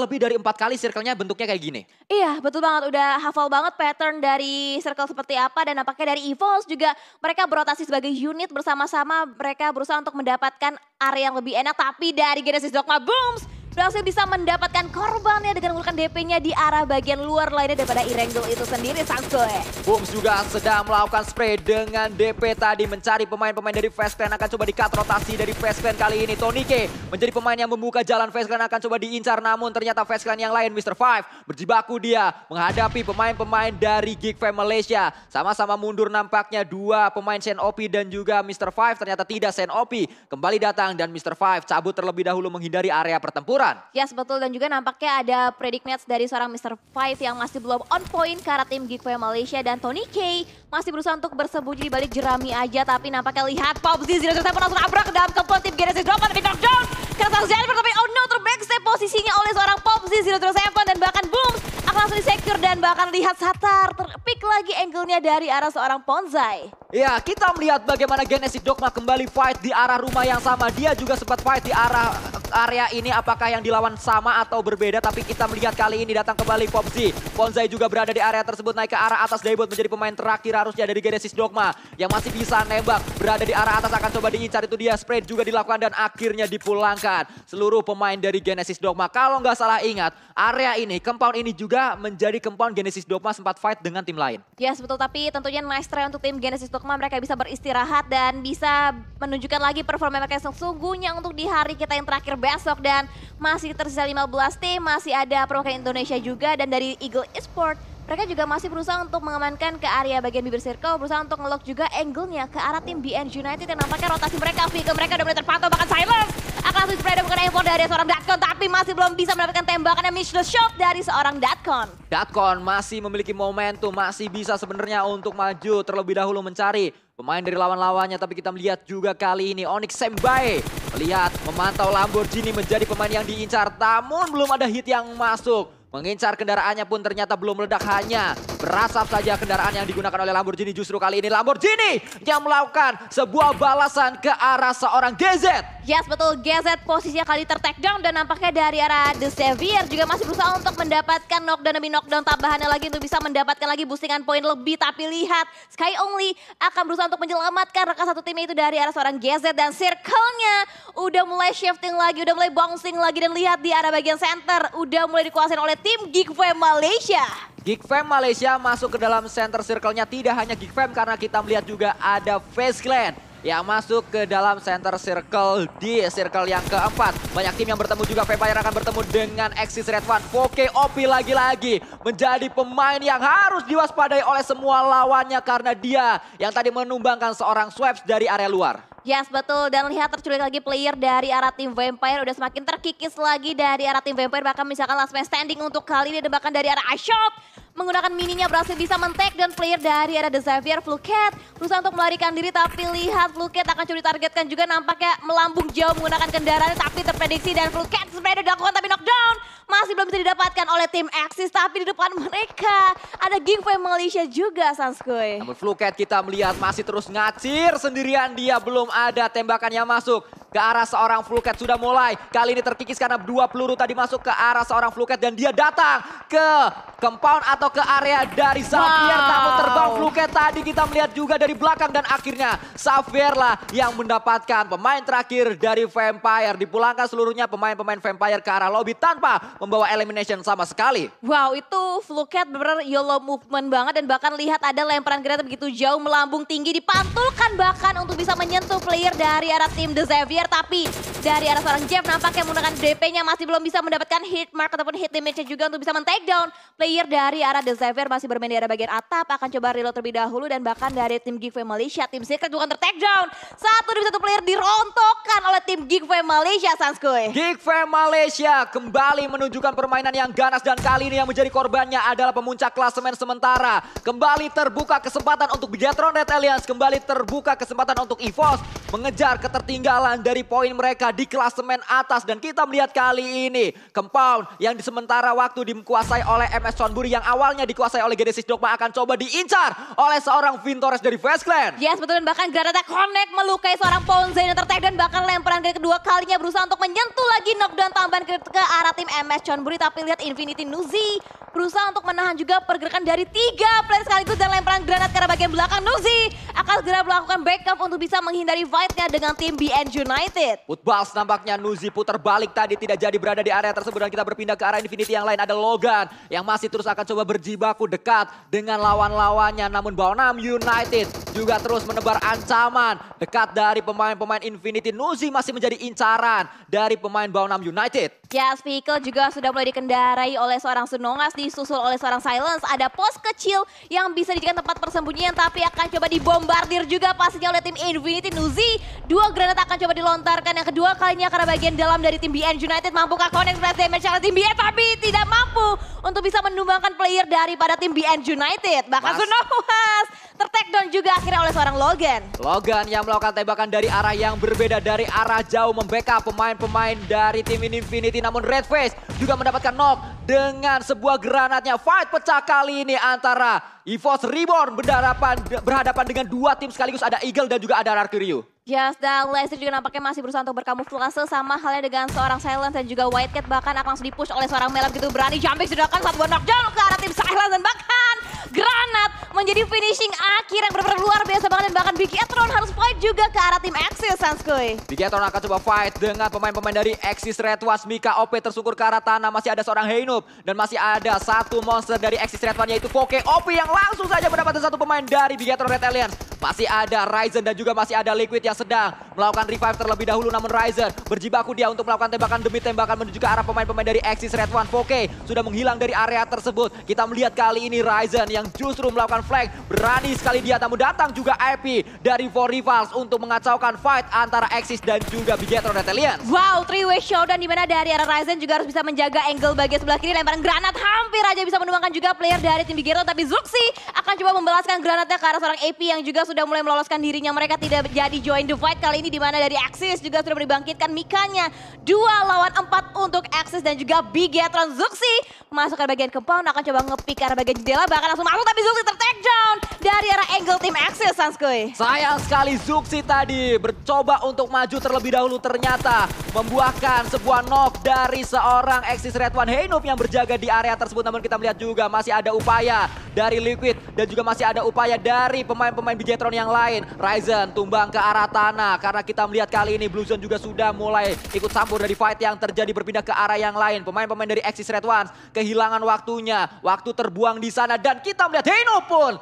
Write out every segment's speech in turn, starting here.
lebih dari 4 kali circle-nya bentuknya kayak gini. Iya, betul banget. Udah hafal banget pattern dari circle seperti apa dan nampaknya dari EVOS juga mereka berotasi sebagai unit bersama-sama. Mereka berusaha untuk mendapatkan area yang lebih enak. Tapi dari Genesis Dogma Booms berhasil bisa mendapatkan korbannya dengan menggunakan DP-nya di arah bagian luar lainnya daripada Irengel itu sendiri, Sanskoy. Booms juga sedang melakukan spray dengan DP tadi mencari pemain-pemain dari Fast Clan. Akan coba di-cut rotasi dari Fast Clan kali ini. Tonike menjadi pemain yang membuka jalan. Fast Clan akan coba diincar, namun ternyata Fast Clan yang lain, Mr. Five, berjibaku dia menghadapi pemain-pemain dari Geek Fam Malaysia. Sama-sama mundur nampaknya dua pemain Senopi dan juga Mr. Five. Ternyata tidak, Senopi kembali datang dan Mr. Five cabut terlebih dahulu menghindari area pertempuran. Yes, betul. Dan juga nampaknya ada predict nets dari seorang Mr. Five yang masih belum on point ke arah tim Geek Fam Malaysia. Dan Tony K masih berusaha untuk bersembunyi di balik jerami aja. Tapi nampaknya lihat PUBG 007 langsung nabrak ke dalam kepala tim Genesis Dogma. Tapi knockdown karena Zanfer, tapi oh no, terbackstep posisinya oleh seorang PUBG 007. Dan bahkan Booms akan langsung disecure dan bahkan lihat Satar terpick lagi angle-nya dari arah seorang Ponzai. Ya, kita melihat bagaimana Genesis Dogma kembali fight di arah rumah yang sama. Dia juga sempat fight di arah area ini, apakah yang dilawan sama atau berbeda, tapi kita melihat kali ini datang kembali PUBG. Ponzai juga berada di area tersebut, naik ke arah atas. Daibot menjadi pemain terakhir harusnya dari Genesis Dogma yang masih bisa nembak, berada di arah atas, akan coba diincar. Itu dia, spray juga dilakukan dan akhirnya dipulangkan seluruh pemain dari Genesis Dogma. Kalau nggak salah ingat, area ini, compound ini juga menjadi compound Genesis Dogma sempat fight dengan tim lain. Yes, betul, tapi tentunya nice try untuk tim Genesis Dogma. Mereka bisa beristirahat dan bisa menunjukkan lagi performa mereka yang sesungguhnya untuk di hari kita yang terakhir besok. Dan masih tersisa 15 tim, masih ada perwakilan Indonesia juga. Dan dari Eagle Esport, mereka juga masih berusaha untuk mengamankan ke area bagian bibir circle. Berusaha untuk nge-lock juga angle-nya ke arah tim BN United. Dan nampaknya rotasi mereka, vehicle mereka udah mulai terpantau. Bahkan Silence akan langsung spray dan bukan effort dari seorang Datkon. Tapi masih belum bisa mendapatkan tembakan yang Mitch the Shot dari seorang Datkon. Datkon masih memiliki momentum, masih bisa sebenarnya untuk maju terlebih dahulu mencari pemain dari lawan-lawannya. Tapi kita melihat juga kali ini Onyx Sembae melihat memantau Lamborghini menjadi pemain yang diincar. Namun belum ada hit yang masuk. Mengincar kendaraannya pun ternyata belum meledak, hanya berasap saja kendaraan yang digunakan oleh Lamborghini. Justru kali ini Lamborghini yang melakukan sebuah balasan ke arah seorang GZ. Yes, betul, GZ posisinya kali ter-takedown dan nampaknya dari arah The Xavier juga masih berusaha untuk mendapatkan knockdown demi knockdown tambahannya lagi untuk bisa mendapatkan lagi boostingan poin lebih. Tapi lihat, Sky Only akan berusaha untuk menyelamatkan rekan satu timnya itu dari arah seorang GZ. Dan circle-nya udah mulai shifting lagi, udah mulai bouncing lagi. Dan lihat di arah bagian center, udah mulai dikuasain oleh tim Geek Fam Malaysia. Geek Fam Malaysia masuk ke dalam center circle-nya. Tidak hanya Geek Fam, karena kita melihat juga ada Fast Clan yang masuk ke dalam center circle di circle yang keempat. Banyak tim yang bertemu juga. Vampire akan bertemu dengan Axis Red One. Poke OP lagi-lagi menjadi pemain yang harus diwaspadai oleh semua lawannya karena dia yang tadi menumbangkan seorang Swaps dari area luar. Yes, betul. Dan lihat terculik lagi player dari arah tim Vampire. Udah semakin terkikis lagi dari arah tim Vampire. Bahkan misalkan last man standing untuk kali ini. Dan bahkan dari arah iShop menggunakan mininya berhasil bisa men-take. Dan player dari arah The Xavier, Fluket, berusaha untuk melarikan diri. Tapi lihat Fluket akan coba ditargetkan juga. Nampaknya melambung jauh menggunakan kendaraannya. Tapi terprediksi dan Fluket sebenarnya dilakukan tapi knockdown masih belum bisa didapatkan oleh tim Axis. Tapi di depan mereka ada Geek Fam Malaysia juga, Sanskoy. Namun Fluket kita melihat masih terus ngacir sendirian. Dia belum ada tembakan yang masuk ke arah seorang Fluket. Sudah mulai kali ini terkikis karena 2 peluru tadi masuk ke arah seorang Fluket. Dan dia datang ke compound atau ke area dari Xavier. Namun terbang Fluket tadi kita melihat juga dari belakang. Dan akhirnya Xavier lah yang mendapatkan pemain terakhir dari Vampire. Dipulangkan seluruhnya pemain-pemain Vampire ke arah lobby tanpa membawa elimination sama sekali. Wow, itu Fluket benar YOLO movement banget. Dan bahkan lihat ada lemparan granat begitu jauh melambung tinggi. Dipantulkan bahkan untuk bisa menyentuh player dari arah tim The Xavier. Tapi dari arah seorang Jeff nampaknya menggunakan DP-nya masih belum bisa mendapatkan hit mark ataupun hit damage-nya juga untuk bisa men-take down. Player dari arah The Xavier masih bermain di arah bagian atap. Akan coba reload terlebih dahulu. Dan bahkan dari tim Geek Fam Malaysia, tim Secret bukan ter-take down. Satu demi satu player dirontokkan oleh tim Geek Fam Malaysia, Sanskoy. Geek Fam Malaysia kembali menunjukkan permainan yang ganas. Dan kali ini yang menjadi korbannya adalah pemuncak klasemen sementara. Kembali terbuka kesempatan untuk Bigatron Red Alliance. Kembali terbuka kesempatan untuk EVOS mengejar ketertinggalan dari poin mereka di klasemen atas. Dan kita melihat kali ini Compound yang di sementara waktu dikuasai oleh MS Chonburi yang awalnya dikuasai oleh Genesis Dogma akan coba diincar oleh seorang Vintores dari Fast Clan. Yes, betul, dan bahkan Granada Connect melukai seorang Ponzai dan tertag, dan bahkan lemparan granat kedua kalinya berusaha untuk menyentuh lagi knockdown tambahan ke arah tim MS Chonburi. Tapi lihat Infinity Nuzi berusaha untuk menahan juga pergerakan dari 3 player sekaligus, dan lemparan granat ke arah bagian belakang. Nuzi akan segera melakukan backup untuk bisa menghindari fight-nya dengan tim BN United. Footballs nampaknya Nuzi putar balik tadi tidak jadi berada di area tersebut, dan kita berpindah ke arah Infinity yang lain. Ada Logan yang masih terus akan coba berjibaku dekat dengan lawan-lawannya, namun Baonam United juga terus menebar ancaman dekat dari pemain-pemain Infinity. Nuzi masih menjadi incaran dari pemain Baonam United. Yes, vehicle juga sudah mulai dikendarai oleh seorang Sunongas, disusul oleh seorang Silence. Ada pos kecil yang bisa dijadikan tempat persembunyian, tapi akan coba dibombardir juga pastinya oleh tim Infinity. Nuzi, 2 granat akan coba dilontarkan yang kedua kalinya karena bagian dalam dari tim BN United. Mampukah connect flash damage oleh tim BN, tapi tidak mampu untuk bisa menumbangkan player daripada tim BN United. Bahkan Sunongas ter-takedown juga akhirnya oleh seorang Logan. Logan yang melakukan tembakan dari arah yang berbeda, dari arah jauh, membackup pemain-pemain dari tim Infinity. Namun Redface juga mendapatkan knock dengan sebuah granatnya. Fight pecah kali ini antara EVOS Reborn berhadapan dengan 2 tim sekaligus. Ada Eagle dan juga ada Rarkiryu. Yes, dan Lester juga nampaknya masih berusaha untuk berkamuflase, sama halnya dengan seorang Silence dan juga White Cat. Bahkan akan langsung dipush oleh seorang Melam gitu, berani jumping sedangkan satu knockdown ke arah tim Silence, dan bahkan granat menjadi finishing akhir yang benar-benar luar biasa banget. Dan bahkan Bigetron harus fight juga ke arah tim Axis, Sanskuy. Bigetron akan coba fight dengan pemain-pemain dari Axis Red One. Mika OP tersungkur ke arah tanah, masih ada seorang Heinup dan masih ada satu monster dari Axis Red One yaitu Poke OP yang langsung saja mendapatkan satu pemain dari Bigetron Red Alliance. Masih ada Ryzen dan juga masih ada Liquid yang sedang melakukan revive terlebih dahulu, namun Ryzen berjibaku dia untuk melakukan tembakan demi tembakan menuju ke arah pemain-pemain dari Axis Red One. Poke sudah menghilang dari area tersebut. Kita melihat kali ini Ryzen yang justru melakukan flank, berani sekali dia, namun datang juga IP dari Four Rivals untuk mengacaukan fight antara Axis dan juga Bigetron Red Alliance. Wow, 3-way showdown di mana dari arah Ryzen juga harus bisa menjaga angle bagian sebelah kiri. Lemparan granat hampir aja bisa menumbangkan juga player dari tim Bigetron, tapi Zuxi akan coba membalaskan granatnya ke arah seorang AP yang juga sudah mulai meloloskan dirinya. Mereka tidak jadi join the fight kali ini, di mana dari Axis juga sudah dibangkitkan Mikanya. 2 lawan 4 untuk Axis dan juga Bigetron. Zuxi masuk ke bagian compound, akan coba nge-pick ke arah bagian jendela, bahkan langsung masuk, tapi Zuxi ter-takedown dari arah angle tim Axis, Sanskuy. Sayang sekali Zuxi tadi bercoba untuk maju terlebih dahulu, ternyata membuahkan sebuah knock dari seorang Axis Red One Heinup yang berjaga di area tersebut. Namun kita melihat juga masih ada upaya dari Liquid dan juga masih ada upaya dari pemain-pemain Bigetron yang lain. Ryzen tumbang ke arah tanah karena kita melihat kali ini Blue Zone juga sudah mulai ikut campur dari fight yang terjadi, berpindah ke arah yang lain. Pemain-pemain dari Axis Red One kehilangan waktunya, waktu terbuang di sana, dan kita melihat Heinup pun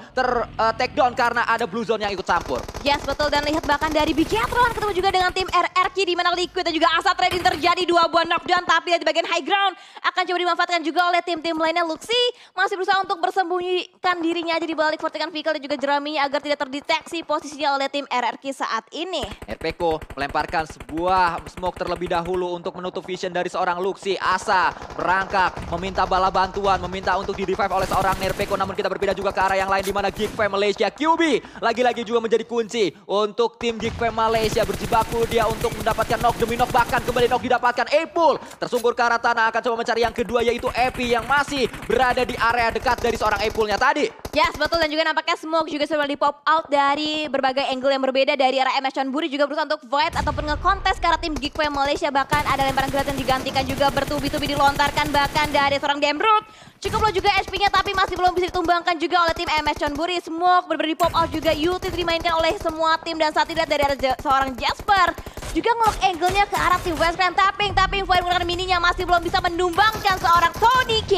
take-down karena ada Blue Zone yang ikut campur. Yes, betul, dan lihat bahkan dari Bigetron ketemu juga dengan tim RRQ di mana Liquid dan juga Asa Trading terjadi 2 buah knockdown, tapi di bagian high ground akan coba dimanfaatkan juga oleh tim-tim lainnya. Luxi masih berusaha untuk bersembunyikan dirinya aja di balik Vortican Vehicle dan juga jeraminya agar tidak terdeteksi posisinya oleh tim RRQ saat ini. Herpeko melemparkan sebuah smoke terlebih dahulu untuk menutup vision dari seorang Luxi. Asa merangkak, meminta bala bantuan, meminta untuk di-revive oleh seorang Herpeko. Namun kita berpindah juga ke arah yang lain di mana Geek Fam Malaysia QB lagi-lagi juga menjadi kunci untuk tim Geek Fam Malaysia. Berjibaku dia untuk mendapatkan knock demi knock, bahkan kembali knock didapatkan. Apple tersungkur ke arah tanah, akan coba mencari yang kedua yaitu Epi yang masih berada di area dekat dari seorang Apple-nya tadi. Yes, betul, dan juga nampaknya smoke juga sudah di pop out dari berbagai angle yang berbeda. Dari arah MS Chonburi juga berusaha untuk fight ataupun nge-contest ke arah tim Geek Fam Malaysia. Bahkan ada lemparan granat yang digantikan juga, bertubi-tubi dilontarkan bahkan dari seorang Demroot. Cukup low juga HP-nya, tapi masih belum bisa ditumbangkan juga oleh tim MS Chonburi. Smoke berbeda di pop out juga, util dimainkan oleh semua tim, dan saat ini dari arah seorang Jasper juga ngelock angle-nya ke arah tim West Clan. Tapping fire menggunakan mininya masih belum bisa menumbangkan seorang Tony K.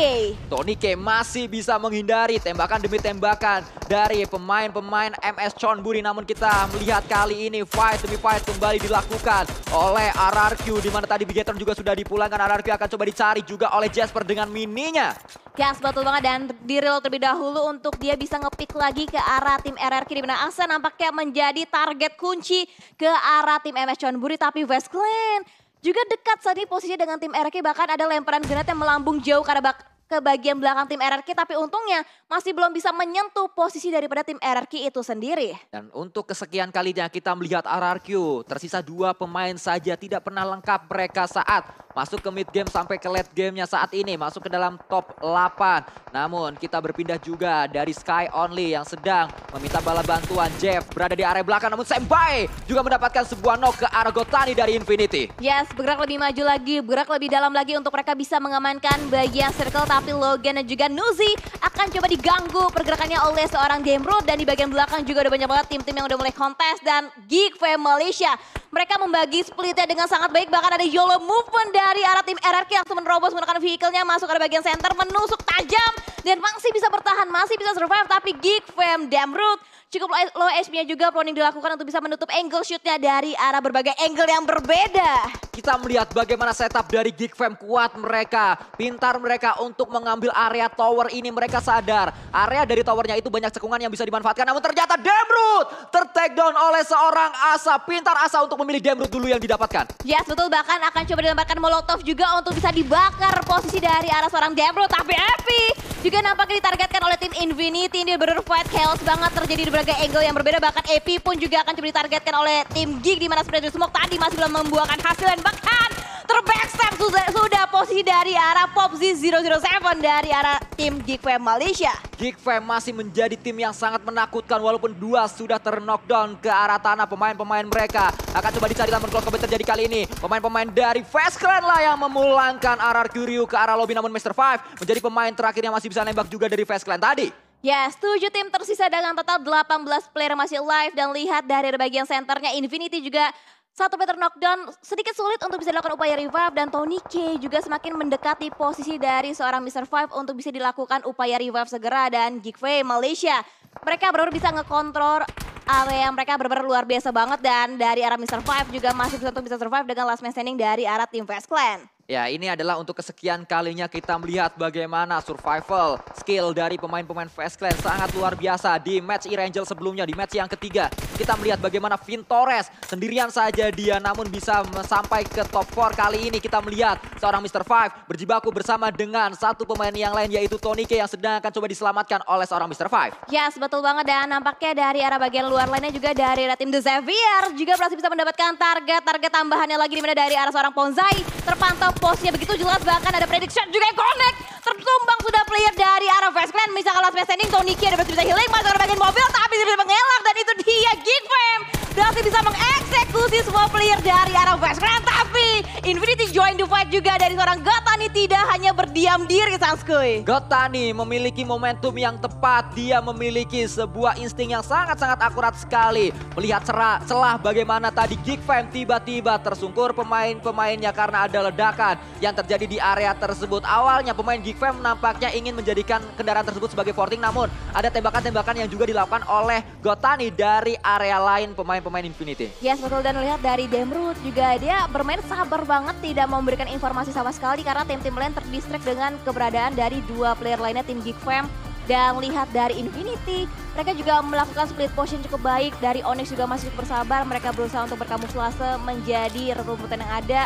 Tony K masih bisa menghindari tembakan demi tembakan dari pemain-pemain MS Chonburi. Namun kita melihat kali ini fight demi fight kembali dilakukan oleh RRQ, di mana tadi Bigetron juga sudah dipulangkan. RRQ akan coba dicari juga oleh Jasper dengan mininya. Yes, betul banget, dan di reload terlebih dahulu untuk dia bisa nge-pick lagi ke arah tim RRQ, di mana Asa nampaknya menjadi target kunci ke arah tim MS Chonburi. Tapi West Clan juga dekat saat ini posisinya dengan tim RRQ, bahkan ada lemparan granat yang melambung jauh ke ke bagian belakang tim RRQ, tapi untungnya masih belum bisa menyentuh posisi daripada tim RRQ itu sendiri. Dan untuk kesekian kalinya kita melihat RRQ tersisa 2 pemain saja, tidak pernah lengkap mereka saat masuk ke mid game sampai ke late gamenya saat ini, masuk ke dalam top 8. Namun kita berpindah juga dari Sky Only yang sedang meminta bala bantuan. Jeff berada di area belakang, namun Senpai juga mendapatkan sebuah knock ke arah Gotani dari Infinity. Yes, bergerak lebih maju lagi, bergerak lebih dalam lagi untuk mereka bisa mengamankan bagian circle, tapi Logan dan juga Nuzi akan coba diganggu pergerakannya oleh seorang Demrud, dan di bagian belakang juga udah banyak banget tim-tim yang udah mulai kontes, dan Geek Fam Malaysia mereka membagi splitnya dengan sangat baik, bahkan ada YOLO movement dari arah tim RRQ langsung menerobos menggunakan vehicle-nya masuk ke bagian center, menusuk tajam dan masih bisa bertahan, masih bisa survive, tapi Geek Fam Demrud cukup low HP-nya juga proning dilakukan untuk bisa menutup angle shoot-nya dari arah berbagai angle yang berbeda. Kita melihat bagaimana setup dari Geek Fam, kuat mereka, pintar mereka untuk mengambil area tower ini. Mereka sadar area dari towernya itu banyak cekungan yang bisa dimanfaatkan, namun ternyata Demrud ter-take down oleh seorang Asa. Pintar Asa untuk memilih Demrud dulu yang didapatkan. Yes, betul, bahkan akan coba dilemparkan Molotov juga untuk bisa dibakar posisi dari arah seorang Demrud, tapi Epi juga nampaknya ditargetkan oleh tim Infinity. Ini bener fight chaos banget terjadi di berbagai angle yang berbeda, bahkan Epi pun juga akan coba ditargetkan oleh tim Geek, di mana Spreader Smoke tadi masih belum membuahkan hasil, dan bahkan terbackstab sudah posisi dari arah Popzi 007 dari arah tim Geek Fam Malaysia. Geek Fam masih menjadi tim yang sangat menakutkan, walaupun 2 sudah ter-knockdown ke arah tanah. Pemain-pemain mereka akan coba dicari, namun close combat terjadi kali ini. Pemain-pemain dari Fast Clan lah yang memulangkan RRQ Ryu ke arah lobby, namun Mr. Five menjadi pemain terakhir yang masih bisa nembak juga dari Fast Clan tadi. Yes, 7 tim tersisa dengan total 18 player masih live, dan lihat dari bagian senternya Infinity juga satu player knockdown, sedikit sulit untuk bisa dilakukan upaya revive, dan Tony K juga semakin mendekati posisi dari seorang Mr. Five untuk bisa dilakukan upaya revive segera, dan Geek Fam Malaysia mereka benar-benar bisa ngekontrol area mereka benar-benar luar biasa banget, dan dari arah Mr. Five juga masih bisa untuk bisa survive dengan last man standing dari arah tim Fast Clan. Ya, ini adalah untuk kesekian kalinya kita melihat bagaimana survival skill dari pemain-pemain Fast Clan sangat luar biasa. Di match Erangel sebelumnya, di match yang ketiga, kita melihat bagaimana Vintores sendirian saja dia namun bisa sampai ke top 4. Kali ini kita melihat seorang Mr. Five berjibaku bersama dengan satu pemain yang lain, yaitu Tony K yang sedang akan coba diselamatkan oleh seorang Mr. Five. Yes, betul banget, dan nampaknya dari arah bagian luar lainnya juga dari arah tim The Xavier juga berhasil bisa mendapatkan target tambahannya lagi, dimana dari arah seorang Ponzai terpantau posnya begitu jelas, bahkan ada prediction juga yang connect. Tertumbang sudah player dari arah Fast Clan, misalkan last man standing Tony K ada bisa healing, masuk ke bagian mobil tapi bisa mengelak, dan itu dia Geek Fam berhasil bisa mengeksekusi semua player dari arah Fast Clan, tapi Infinity join the fight juga dari seorang Gotani, tidak hanya berdiam diri Sanskuy. Gotani memiliki momentum yang tepat, dia memiliki sebuah insting yang sangat-sangat akurat sekali. Melihat celah bagaimana tadi Geek Fam tiba-tiba tersungkur pemain-pemainnya karena ada ledakan yang terjadi di area tersebut. Awalnya pemain Geek Fam nampaknya ingin menjadikan kendaraan tersebut sebagai forting, namun ada tembakan-tembakan yang juga dilakukan oleh Gotani dari area lain pemain-pemain Infinity. Yes, betul, dan lihat dari Demrud juga dia bermain sabar banget, tidak memberikan informasi sama sekali karena tim-tim lain terdistract dengan keberadaan dari 2 player lainnya tim Geek Fam. Dan lihat dari Infinity, mereka juga melakukan split potion cukup baik. Dari Onyx juga masih cukup bersabar, mereka berusaha untuk berkamuflase menjadi rerumputan yang ada.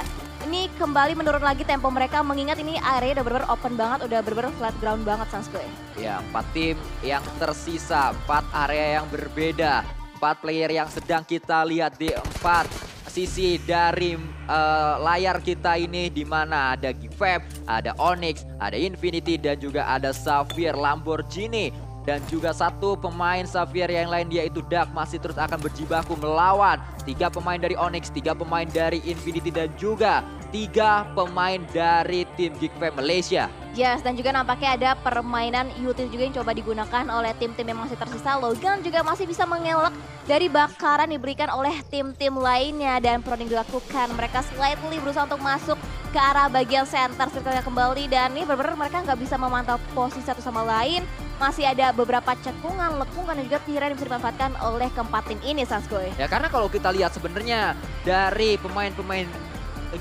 Ini kembali menurun lagi tempo mereka, mengingat ini area udah bener-bener open banget, udah bener-bener flat ground banget Sanskuy. Ya, 4 tim yang tersisa, 4 area yang berbeda, 4 player yang sedang kita lihat di 4 sisi dari layar kita ini, di mana ada Geek Fam, ada Onyx, ada Infinity, dan juga ada Xavier Lamborghini. Dan juga satu pemain Xavier yang lain yaitu Dark masih terus akan berjibaku melawan 3 pemain dari Onyx, 3 pemain dari Infinity, dan juga 3 pemain dari tim Geek Fam Malaysia. Yes, dan juga nampaknya ada permainan util juga yang coba digunakan oleh tim-tim yang masih tersisa. Logan juga masih bisa mengelak dari bakaran diberikan oleh tim-tim lainnya, dan proning dilakukan. Mereka slightly berusaha untuk masuk ke arah bagian center circle-nya kembali, dan ini benar-benar mereka nggak bisa memantau posisi satu sama lain. Masih ada beberapa cekungan, lekungan, dan juga tiran yang bisa dimanfaatkan oleh keempat tim ini, Sanskuy. Ya, karena kalau kita lihat sebenarnya dari pemain-pemain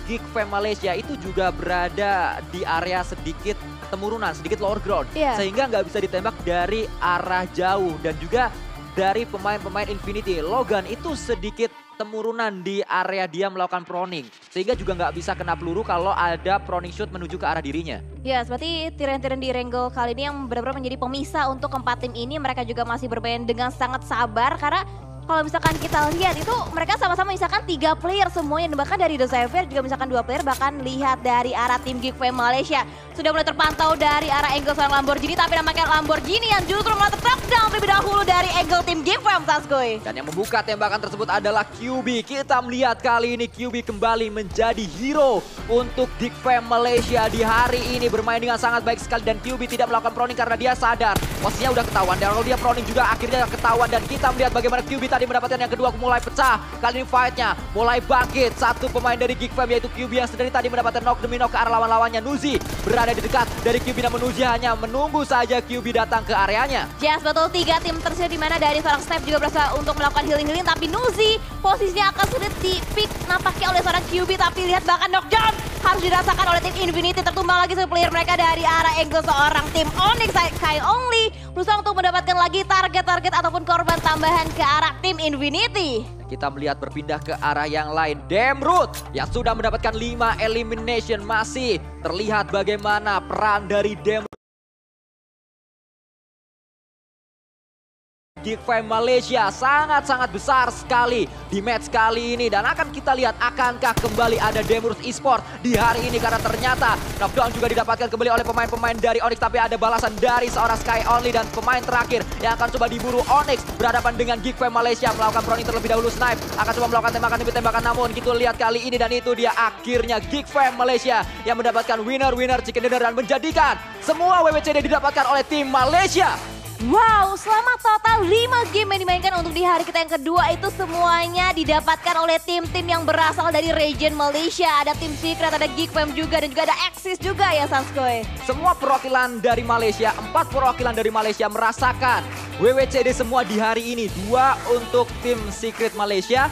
Geek Fam Malaysia itu juga berada di area sedikit temurunan, sedikit lower ground. Sehingga nggak bisa ditembak dari arah jauh. Dan juga dari pemain-pemain Infinity, Logan itu sedikit temurunan di area dia melakukan proning. Sehingga juga nggak bisa kena peluru kalau ada proning shoot menuju ke arah dirinya. Ya, seperti tiran-tiran di Erangel kali ini yang benar-benar menjadi pemisah untuk keempat tim ini. Mereka juga masih bermain dengan sangat sabar karena kalau misalkan kita lihat itu mereka sama-sama misalkan 3 player semuanya. Dan bahkan dari The Xavier juga misalkan 2 player. Bahkan lihat dari arah tim Geek Fam Malaysia. Sudah mulai terpantau dari arah angle seorang Lamborghini. Tapi nampaknya Lamborghini yang justru malah tertendang terlebih dahulu dari angle tim Geek Fam, Saskoy. Dan yang membuka tembakan tersebut adalah QB. Kita melihat kali ini QB kembali menjadi hero untuk Geek Fam Malaysia di hari ini. Bermain dengan sangat baik sekali dan QB tidak melakukan proning karena dia sadar posisinya udah ketahuan. Dan kalau dia proning juga akhirnya ketahuan. Dan kita melihat bagaimana QB tadi mendapatkan yang kedua mulai pecah. Kali ini fight-nya mulai bangkit. Satu pemain dari Geek Fam yaitu QB yang sedari tadi mendapatkan knock demi knock ke arah lawan-lawannya. Nuzi berada di dekat dari QB namun Nuzi hanya menunggu saja QB datang ke areanya. Yes, betul 3 tim tersisa di mana dari seorang Step juga berusaha untuk melakukan healing-healing. Tapi Nuzi posisinya akan sulit di-pick nampaknya oleh seorang QB. Tapi lihat bahkan knockdown harus dirasakan oleh tim Infinity. Tertumbang lagi player mereka dari arah angle seorang tim Onyx. Kai Only berusaha untuk mendapatkan lagi target-target ataupun korban tambahan ke arah tim Infinity. Kita melihat berpindah ke arah yang lain. Demroot yang sudah mendapatkan 5 elimination. Masih terlihat bagaimana peran dari Demroot. Geek Fam Malaysia sangat-sangat besar sekali di match kali ini. Dan akan kita lihat akankah kembali ada Demroot Esports di hari ini. Karena ternyata knockdown juga didapatkan kembali oleh pemain-pemain dari Onyx. Tapi ada balasan dari seorang Sky Only dan pemain terakhir yang akan coba diburu Onyx. Berhadapan dengan Geek Fam Malaysia melakukan proning terlebih dahulu. Snipe akan coba melakukan tembakan demi tembakan. Namun kita lihat kali ini dan itu dia akhirnya Geek Fam Malaysia yang mendapatkan winner chicken dinner. Dan menjadikan semua WWCD didapatkan oleh tim Malaysia. Wow, selama total 5 game yang dimainkan untuk di hari kita yang kedua itu semuanya didapatkan oleh tim-tim yang berasal dari region Malaysia. Ada tim Secret, ada Geek Fam juga dan juga ada Axis juga ya Sanskoy. Semua perwakilan dari Malaysia, 4 perwakilan dari Malaysia merasakan WWCD semua di hari ini. 2 untuk tim Secret Malaysia.